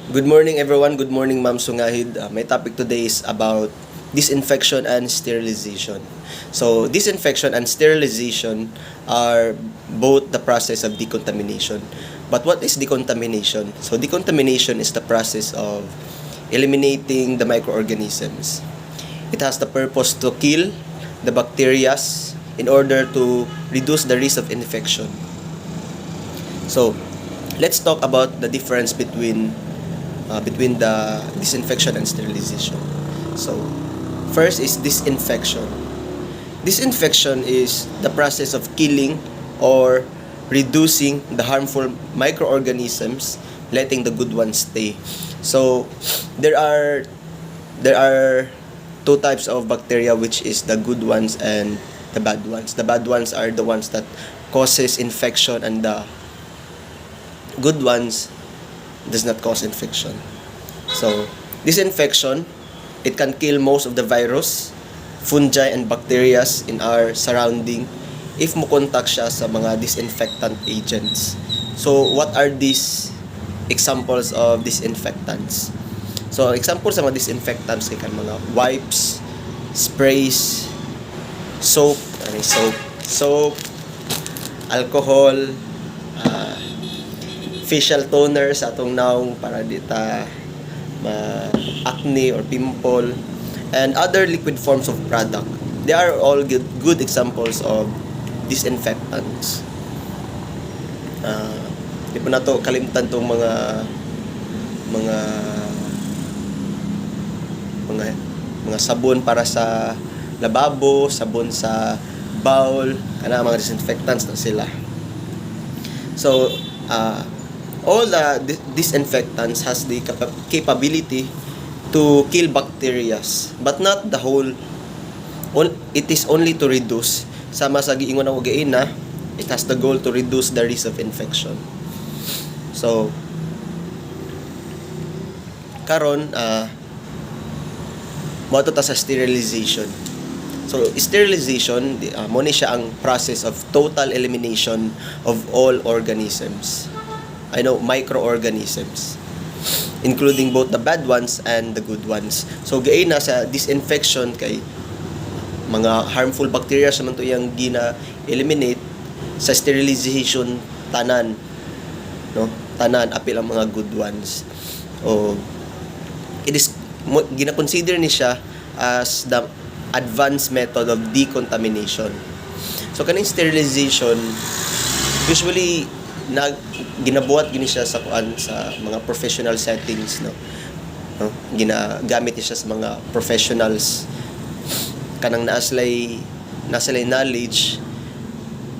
Good morning everyone. Good morning Ma'am Sungahid. My topic today is about disinfection and sterilization. So disinfection and sterilization are both the process of decontamination. But what is decontamination? So decontamination is the process of eliminating the microorganisms. It has the purpose to kill the bacteria in order to reduce the risk of infection. So let's talk about the difference between the disinfection and sterilization. So, first is disinfection. Disinfection is the process of killing or reducing the harmful microorganisms, letting the good ones stay. So, there are two types of bacteria, which is the good ones and the bad ones. The bad ones are the ones that causes infection, and the good ones does not cause infection. So, disinfection, it can kill most of the virus, fungi, and bacteria in our surrounding if mo contact siya sa mga disinfectant agents. So, what are these examples of disinfectants? So, examples sa mga disinfectants kay kan mga wipes, sprays, soap, alcohol, facial toner sa atong naong para dita acne or pimple, and other liquid forms of product. They are all good examples of disinfectants. Di po na to kalimtan tong mga mga mga sabon para sa lababo, sabon sa bowl, kana mga disinfectants na sila. So, all the disinfectants has the capability to kill bacteria, but not the whole. It is only to reduce. Sama sa giingon ang ugaina, it has the goal to reduce the risk of infection. So, karon mo ta sa sterilization. So, sterilization, mo ni siya ang process of total elimination of all organisms. Microorganisms, including both the bad ones and the good ones. So gaay na sa disinfection kay mga harmful bacteria sa man to yang gina-eliminate. Sa sterilization, tanan apil ang mga good ones. O it is gina-consider ni siya as the advanced method of decontamination. So kaning sterilization usually ginabuhat gini siya sa mga professional settings, ginagamit niya siya sa mga professionals kanang naslay knowledge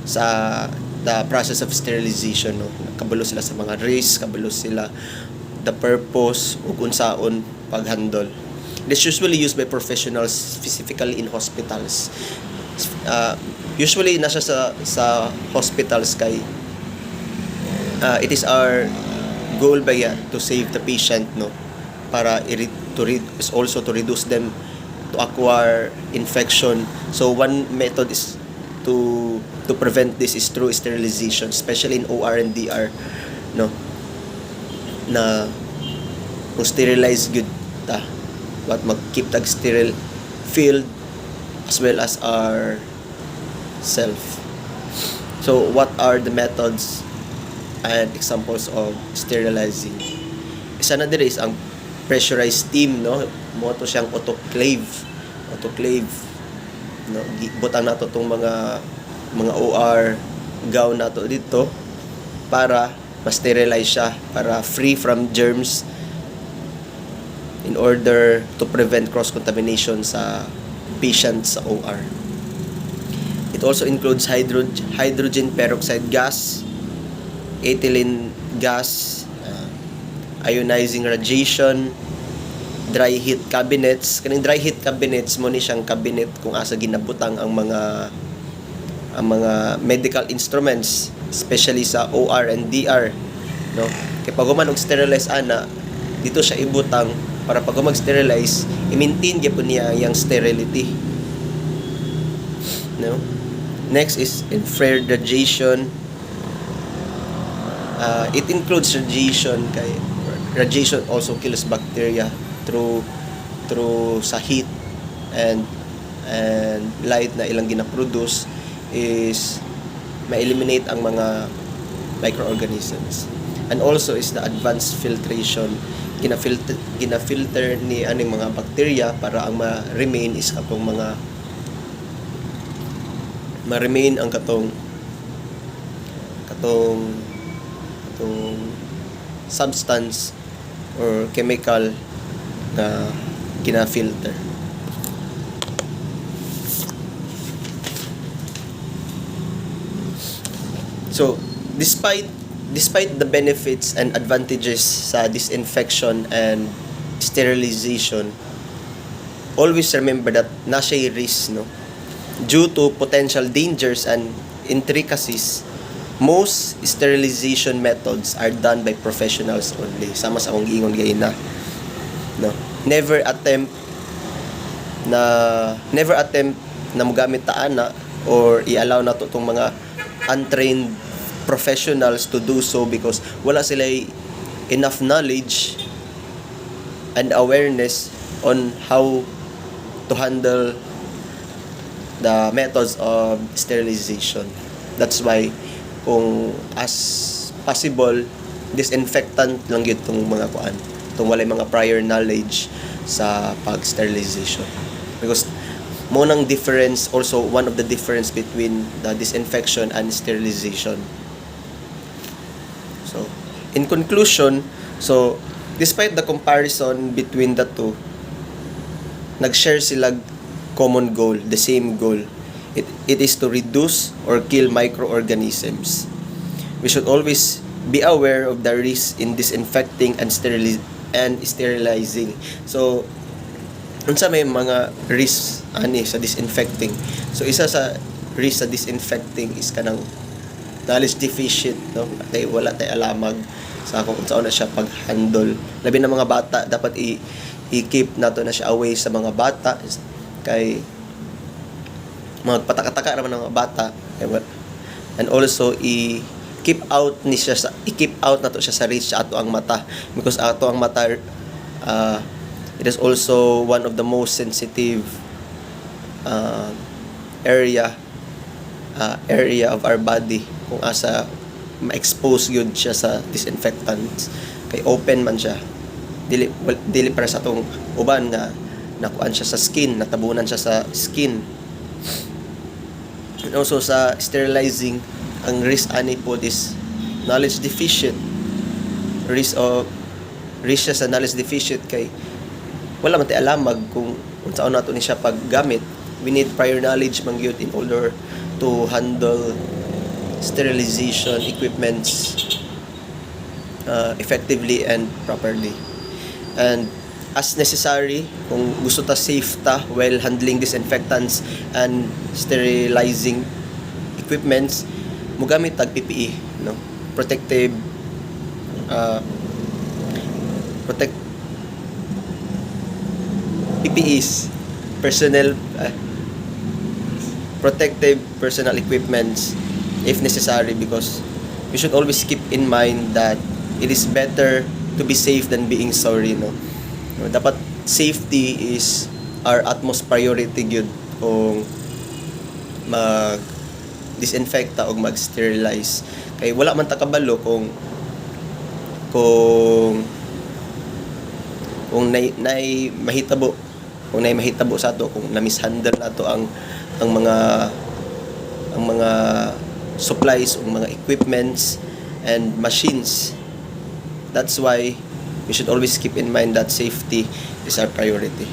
sa the process of sterilization, kabalo sila sa mga risk, kabalo sila the purpose ug unsaon paghandle. This usually used by professionals, specifically in hospitals. Usually nasa sa hospitals kay it is our goal to save the patient, para is also to reduce them to acquire infection. So one method is to prevent this is through sterilization, especially in OR and DR, na kung sterilize good ta what mag-keep tag sterile field as well as our self. So what are the methods and examples of sterilizing? Isa na diri is ang pressurized steam, mo to siyang autoclave, butang nato tong mga OR gown nato dito para ma-sterilize siya, para free from germs, in order to prevent cross-contamination sa patients sa OR. It also includes hydrogen peroxide gas, ethylene gas, ionizing radiation, dry heat cabinets. Kaning dry heat cabinets mo ni siyang cabinet kung asa ginabutang ang mga medical instruments, especially sa OR and DR, kay pag man og sterilize ana dito siya ibutang para pag mag-sterilize i-maintain gyapon niya yang sterility. Next is infrared radiation. It includes radiation kay radiation also kills bacteria through sa heat and light na ilang gina-produce is ma-eliminate ang mga microorganisms. And also is the advanced filtration, gina-filter ni aning mga bacteria para ang ma-remain is katong ma-remain ang katong substance or chemical na gina-filter. So, despite the benefits and advantages sa disinfection and sterilization, always remember that nasa risk, no? Due to potential dangers and intricacies, most sterilization methods are done by professionals only. Sama sa akong giingon gay na, no? Never attempt na mogamit ta ana or i-allow na to tong mga untrained professionals to do so because wala sila enough knowledge and awareness on how to handle the methods of sterilization. That's why kung as possible disinfectant lang yun itong mga kuan, itong walay mga prior knowledge sa pag-sterilization, because mo nang difference, also one of the difference between the disinfection and sterilization. So in conclusion, so despite the comparison between the two, nag-share sila common goal, the same goal. It is to reduce or kill microorganisms. We should always be aware of the risk in disinfecting and sterilizing. So, unsa may mga risk ani sa disinfecting? So, isa sa risk sa disinfecting is kanang knowledge deficient, no? Kay wala tay alamag sa kung unsa na siya pag-handle. Labi na mga bata, dapat i-keep nato na siya away sa mga bata kay magpatakataka naman ng mga bata, and also i-keep out na to siya sa reach sa ato ang mata, because ato ang mata it is also one of the most sensitive area of our body kung asa ma-expose yun siya sa disinfectants, kay open man siya, dili para sa atong uban nga nakuan siya sa skin, natabunan siya sa skin. And also sa sterilizing, ang risk ani po is knowledge deficient. Risk siya sa knowledge deficient kay wala man tay alamag kung unsaon nato ni siya paggamit. We need prior knowledge man gyud in order to handle sterilization equipments effectively and properly. And as necessary, kung gusto ta safe ta while handling disinfectants and sterilizing equipments, mogamit tag PPE, no? PPEs, protective personal equipments if necessary, because we should always keep in mind that it is better to be safe than being sorry, no? Dapat safety is our utmost priority gyud kung mag-disinfecta o mag-sterilize, kay wala man ta kabalo kung nay mahitabo sa ato, kung na-mishandle nato ang mga supplies o mga equipments and machines. That's why we should always keep in mind that safety is our priority.